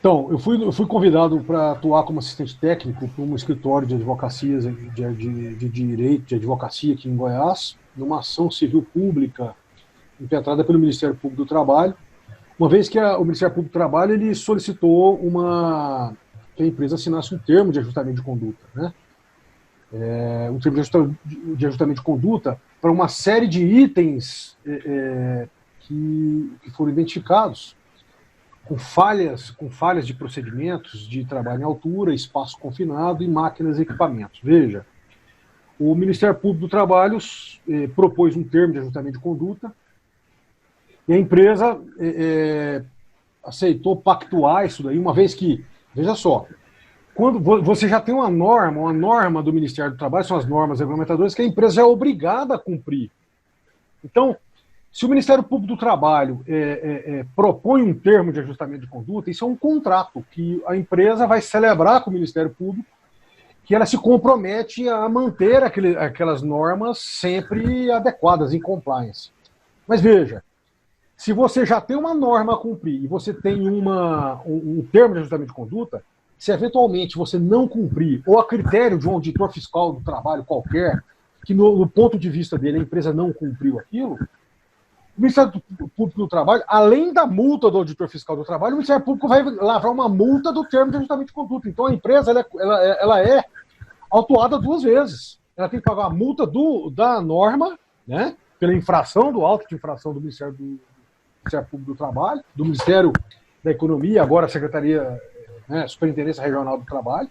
Então, eu fui convidado para atuar como assistente técnico para um escritório de advocacia, de direito, de advocacia aqui em Goiás, numa ação civil pública impetrada pelo Ministério Público do Trabalho, uma vez que o Ministério Público do Trabalho ele solicitou que a empresa assinasse um termo de ajustamento de conduta, né? Um termo de ajustamento de conduta para uma série de itens que foram identificados com falhas de procedimentos de trabalho em altura, espaço confinado e máquinas e equipamentos. Veja, o Ministério Público do Trabalho propôs um termo de ajustamento de conduta e a empresa aceitou pactuar isso daí, uma vez que, veja só, quando você já tem uma norma do Ministério do Trabalho, são as normas regulamentadoras, que a empresa é obrigada a cumprir. Então, se o Ministério Público do Trabalho propõe um termo de ajustamento de conduta, isso é um contrato que a empresa vai celebrar com o Ministério Público, que ela se compromete a manter aquelas normas sempre adequadas, em compliance. Mas veja, se você já tem uma norma a cumprir e você tem um termo de ajustamento de conduta, se eventualmente você não cumprir, ou a critério de um auditor fiscal do trabalho qualquer, que no ponto de vista dele a empresa não cumpriu aquilo, o Ministério Público do Trabalho, além da multa do auditor fiscal do trabalho, o Ministério Público vai lavrar uma multa do termo de ajustamento de conduta. Então a empresa ela é autuada duas vezes. Ela tem que pagar a multa da norma, né, pela infração do auto de infração do Ministério Público do Trabalho, do Ministério da Economia, agora a Secretaria, Superintendência Regional do Trabalho,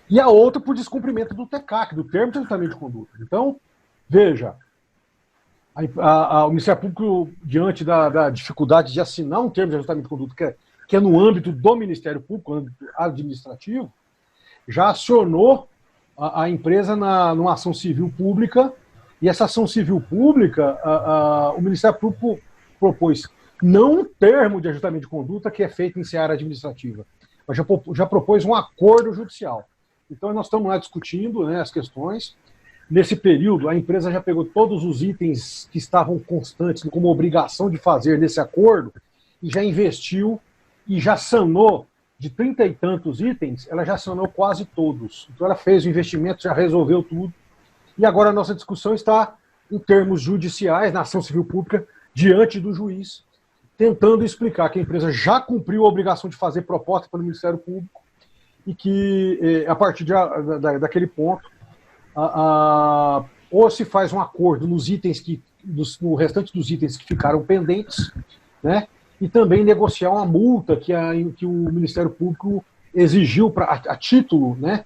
e a outra por descumprimento do TCAC, do termo de ajustamento de conduta. Então, veja, o Ministério Público, diante da dificuldade de assinar um termo de ajustamento de conduta que é no âmbito do Ministério Público, no âmbito administrativo, já acionou a empresa numa ação civil pública, e essa ação civil pública, o Ministério Público propôs não um termo de ajustamento de conduta que é feito em seara administrativa, mas já propôs um acordo judicial. Então nós estamos lá discutindo, né, as questões. Nesse período, a empresa já pegou todos os itens que estavam constantes como obrigação de fazer nesse acordo e já investiu e já sanou de 30 e tantos itens, ela já sanou quase todos. Então ela fez o investimento, já resolveu tudo. E agora a nossa discussão está em termos judiciais, na ação civil pública, diante do juiz, tentando explicar que a empresa já cumpriu a obrigação de fazer proposta pelo Ministério Público e que, a partir daquele ponto, ou se faz um acordo nos itens no restante dos itens que ficaram pendentes, né, e também negociar uma multa que o Ministério Público exigiu a título, né,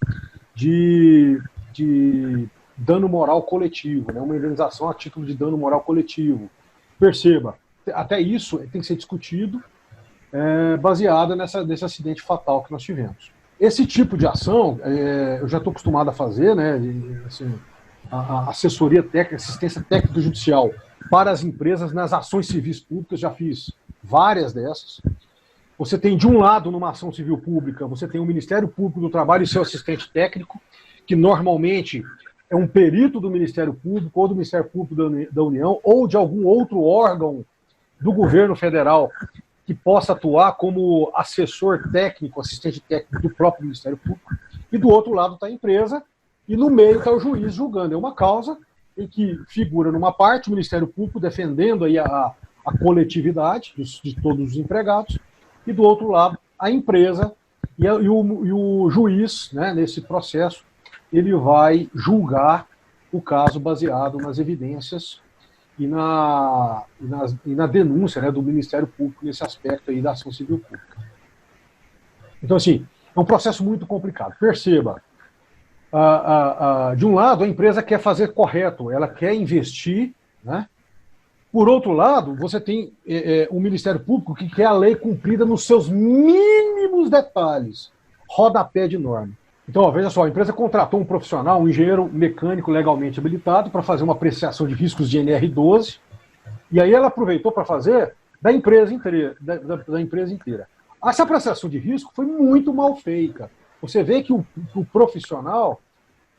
de dano moral coletivo, né, uma indenização a título de dano moral coletivo. Perceba, até isso tem que ser discutido baseado nesse acidente fatal que nós tivemos. Esse tipo de ação, eu já estou acostumado a fazer, né, assim, a assessoria técnica, assistência técnica judicial para as empresas nas ações civis públicas, já fiz várias dessas. Você tem, de um lado, numa ação civil pública, você tem o Ministério Público do Trabalho e seu assistente técnico, que normalmente é um perito do Ministério Público, ou do Ministério Público da União, ou de algum outro órgão do governo federal que possa atuar como assessor técnico, assistente técnico do próprio Ministério Público, e do outro lado está a empresa, e no meio está o juiz julgando. É uma causa em que figura numa parte o Ministério Público defendendo aí a coletividade de todos os empregados, e do outro lado a empresa, e o juiz, né, nesse processo, ele vai julgar o caso baseado nas evidências e na denúncia, né, do Ministério Público nesse aspecto aí da ação civil pública. Então, assim, é um processo muito complicado. Perceba, de um lado, a empresa quer fazer correto, ela quer investir, né? Por outro lado, você tem o Ministério Público que quer a lei cumprida nos seus mínimos detalhes, rodapé de norma. Então, veja só, a empresa contratou um profissional, um engenheiro mecânico legalmente habilitado para fazer uma apreciação de riscos de NR12, e aí ela aproveitou para fazer da empresa inteira. Essa apreciação de risco foi muito mal feita. Você vê que o profissional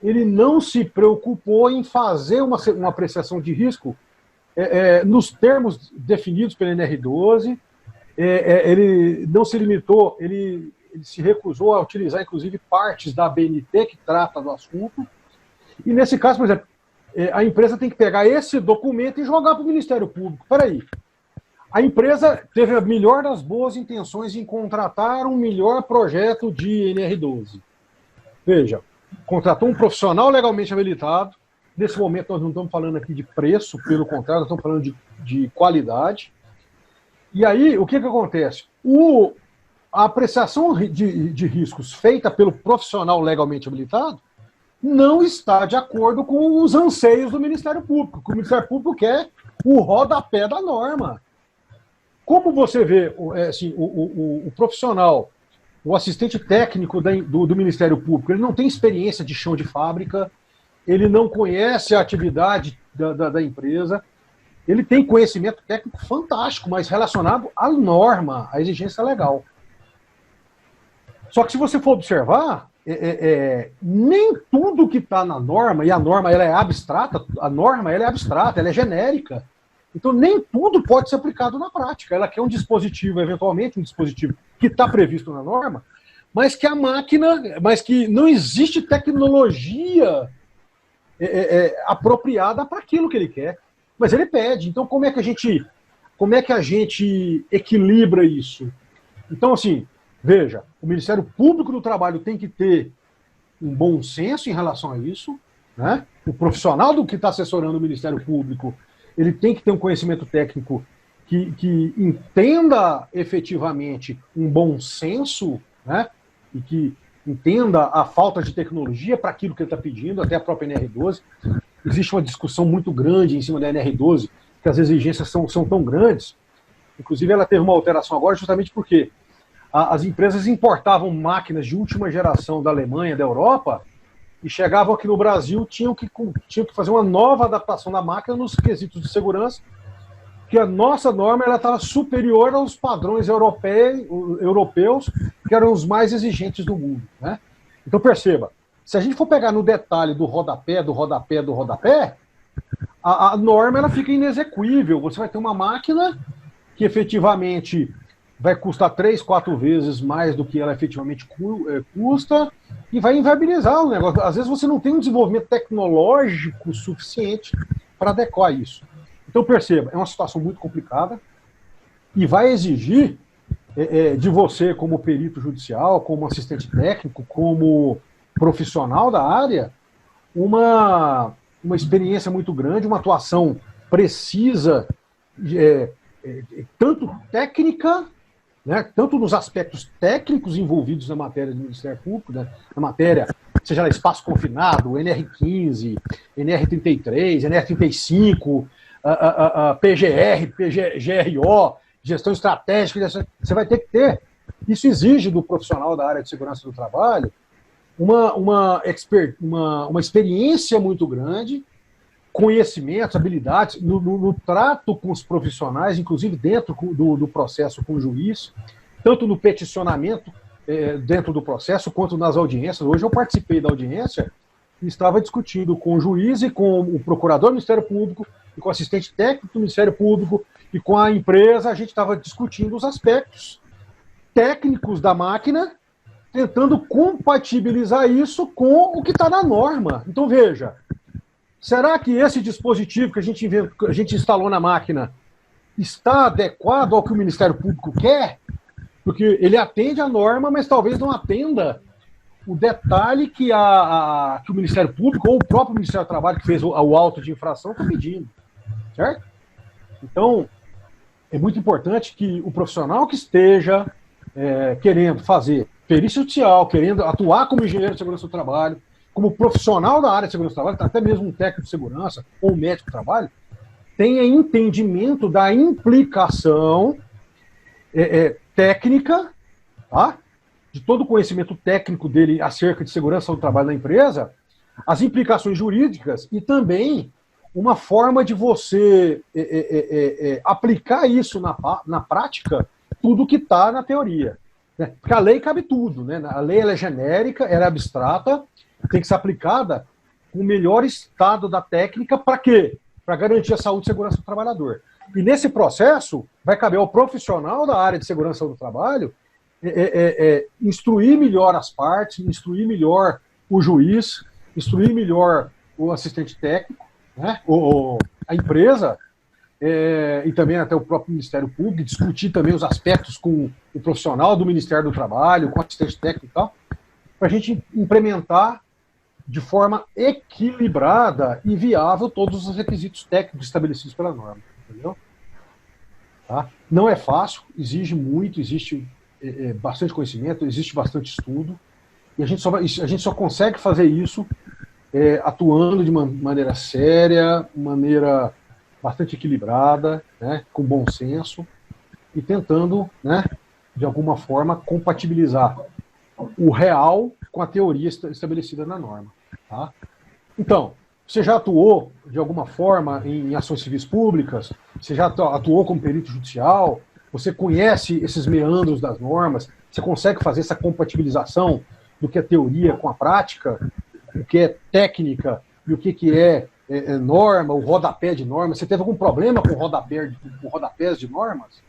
ele não se preocupou em fazer uma apreciação de risco nos termos definidos pela NR12, ele não se limitou, ele se recusou a utilizar, inclusive, partes da ABNT que trata do assunto. E, nesse caso, por exemplo, a empresa tem que pegar esse documento e jogar para o Ministério Público. Peraí, a empresa teve a melhor das boas intenções em contratar um melhor projeto de NR12. Veja, contratou um profissional legalmente habilitado. Nesse momento, nós não estamos falando aqui de preço, pelo contrário, nós estamos falando de qualidade. E aí, o que acontece? A apreciação de riscos feita pelo profissional legalmente habilitado não está de acordo com os anseios do Ministério Público. O Ministério Público quer o rodapé da norma. Como você vê assim, o profissional, o assistente técnico do Ministério Público, ele não tem experiência de chão de fábrica, ele não conhece a atividade da empresa, ele tem conhecimento técnico fantástico, mas relacionado à norma, à exigência legal. Só que se você for observar, nem tudo que está na norma, e a norma ela é abstrata, ela é genérica. Então nem tudo pode ser aplicado na prática. Ela quer um dispositivo, eventualmente um dispositivo que está previsto na norma, mas que não existe tecnologia apropriada para aquilo que ele quer. Mas ele pede. Então como é que a gente equilibra isso? Então, assim, veja, o Ministério Público do Trabalho tem que ter um bom senso em relação a isso, né? O profissional do que está assessorando o Ministério Público, ele tem que ter um conhecimento técnico que entenda efetivamente um bom senso, né? E que entenda a falta de tecnologia para aquilo que ele está pedindo, até a própria NR12. Existe uma discussão muito grande em cima da NR12, que as exigências são tão grandes. Inclusive, ela teve uma alteração agora justamente porque as empresas importavam máquinas de última geração da Alemanha, da Europa, e chegavam aqui no Brasil, tinham que fazer uma nova adaptação da máquina nos quesitos de segurança, que a nossa norma estava superior aos padrões europeus, que eram os mais exigentes do mundo, né? Então perceba, se a gente for pegar no detalhe do rodapé, a norma ela fica inexequível. Você vai ter uma máquina que efetivamente vai custar 3, 4 vezes mais do que ela efetivamente custa e vai inviabilizar o negócio. Às vezes você não tem um desenvolvimento tecnológico suficiente para adequar isso. Então perceba, é uma situação muito complicada e vai exigir de você como perito judicial, como assistente técnico, como profissional da área, uma experiência muito grande, uma atuação precisa, tanto técnica, né, tanto nos aspectos técnicos envolvidos na matéria do Ministério Público, né, na matéria, seja lá espaço confinado, NR15, NR33, NR35, PGR, GRO, gestão estratégica, você vai ter que ter. Isso exige do profissional da área de segurança do trabalho uma experiência muito grande, conhecimentos, habilidades, no trato com os profissionais, inclusive dentro do processo com o juiz, tanto no peticionamento dentro do processo, quanto nas audiências. Hoje eu participei da audiência e estava discutindo com o juiz e com o procurador do Ministério Público, e com o assistente técnico do Ministério Público, e com a empresa. A gente estava discutindo os aspectos técnicos da máquina, tentando compatibilizar isso com o que está na norma. Então, veja, será que esse dispositivo que a gente instalou na máquina está adequado ao que o Ministério Público quer? Porque ele atende a norma, mas talvez não atenda o detalhe que o Ministério Público ou o próprio Ministério do Trabalho, que fez o auto de infração, está pedindo. Certo? Então, é muito importante que o profissional que esteja querendo fazer perícia judicial, querendo atuar como engenheiro de segurança do trabalho, como profissional da área de segurança do trabalho, até mesmo um técnico de segurança ou um médico do trabalho, tenha entendimento da implicação técnica, tá? De todo o conhecimento técnico dele acerca de segurança do trabalho na empresa, as implicações jurídicas e também uma forma de você aplicar isso na prática, tudo que está na teoria. Né? Porque a lei cabe tudo, né? A lei ela é genérica, ela é abstrata, tem que ser aplicada com o melhor estado da técnica, para quê? Para garantir a saúde e segurança do trabalhador. E nesse processo, vai caber ao profissional da área de segurança do trabalho instruir melhor as partes, instruir melhor o juiz, instruir melhor o assistente técnico, né, a empresa, e também até o próprio Ministério Público, discutir também os aspectos com o profissional do Ministério do Trabalho, com o assistente técnico e tal, para a gente implementar de forma equilibrada e viável todos os requisitos técnicos estabelecidos pela norma. Entendeu? Tá? Não é fácil, exige muito, existe bastante conhecimento, existe bastante estudo, e a gente só consegue fazer isso atuando de uma maneira séria, maneira bastante equilibrada, né, com bom senso, e tentando, né, de alguma forma, compatibilizar o real com a teoria estabelecida na norma. Tá? Então, você já atuou, de alguma forma, em ações civis públicas? Você já atuou como perito judicial? Você conhece esses meandros das normas? Você consegue fazer essa compatibilização do que é teoria com a prática? O que é técnica e o que é norma, o rodapé de normas? Você teve algum problema com rodapés de normas?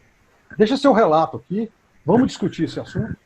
Deixa seu relato aqui, vamos discutir esse assunto.